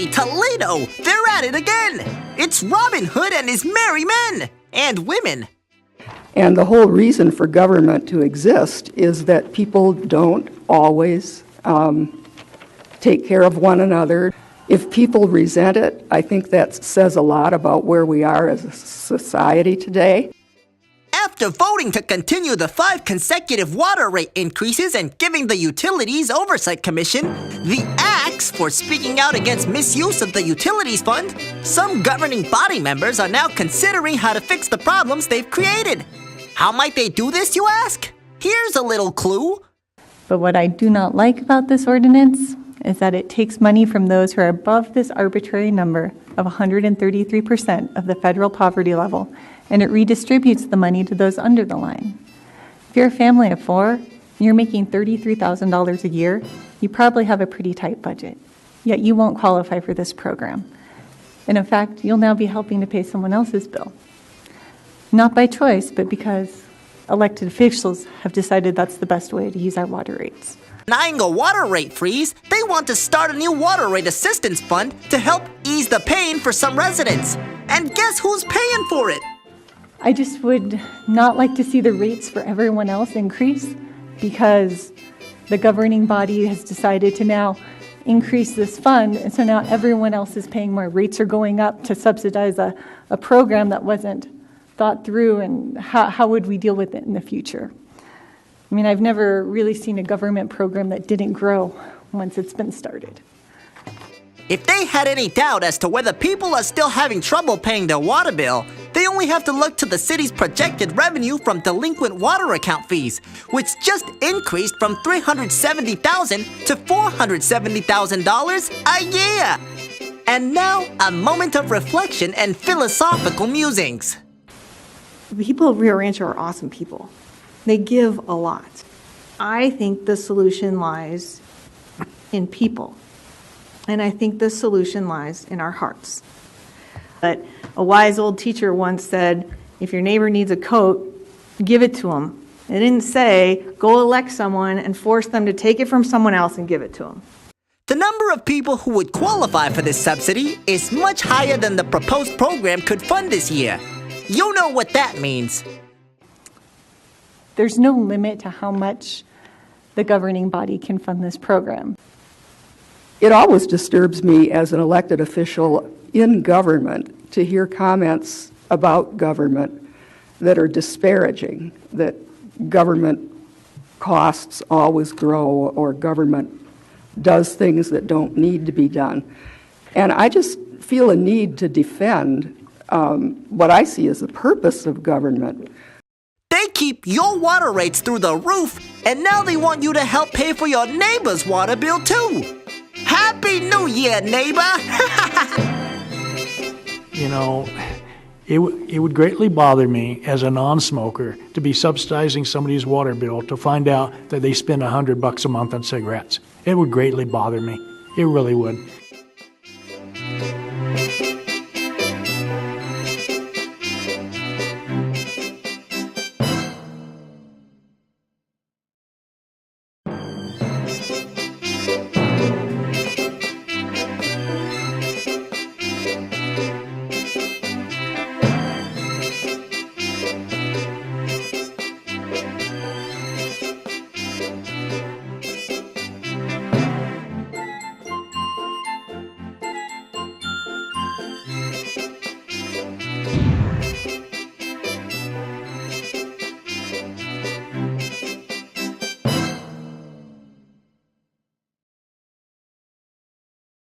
Toledo! They're at it again! It's Robin Hood and his merry men! And women. And the whole reason for government to exist is that people don't always take care of one another. If people resent it, I think that says a lot about where we are as a society today. After voting to continue the 5 consecutive water rate increases and giving the Utilities Oversight Commission the axe for speaking out against misuse of the Utilities Fund, some governing body members are now considering how to fix the problems they've created. How might they do this, you ask? Here's a little clue. But what I do not like about this ordinance is that it takes money from those who are above this arbitrary number of 133% of the federal poverty level, and it redistributes the money to those under the line. If you're a family of 4, and you're making $33,000 a year, you probably have a pretty tight budget, yet you won't qualify for this program. And in fact, you'll now be helping to pay someone else's bill. Not by choice, but because elected officials have decided that's the best way to use our water rates. Denying a water rate freeze, they want to start a new water rate assistance fund to help ease the pain for some residents. And guess who's paying for it? I just would not like to see the rates for everyone else increase because the governing body has decided to now increase this fund, and so now everyone else is paying more. Rates are going up to subsidize a program that wasn't thought through, and how would we deal with it in the future? I mean, I've never really seen a government program that didn't grow once it's been started. If they had any doubt as to whether people are still having trouble paying their water bill, they only have to look to the city's projected revenue from delinquent water account fees, which just increased from $370,000 to $470,000 a year. And now, a moment of reflection and philosophical musings. The people of Rio Rancho are awesome people. They give a lot. I think the solution lies in people. And I think the solution lies in our hearts. But a wise old teacher once said, if your neighbor needs a coat, give it to him. It didn't say, go elect someone and force them to take it from someone else and give it to them. The number of people who would qualify for this subsidy is much higher than the proposed program could fund this year. You know what that means. There's no limit to how much the governing body can fund this program. It always disturbs me as an elected official in government to hear comments about government that are disparaging, that government costs always grow or government does things that don't need to be done. And I just feel a need to defend what I see as the purpose of government. They keep your water rates through the roof, and now they want you to help pay for your neighbor's water bill too. Happy New Year, neighbor! You know, it would greatly bother me as a non-smoker to be subsidizing somebody's water bill to find out that they spend $100 a month on cigarettes. It would greatly bother me. It really would.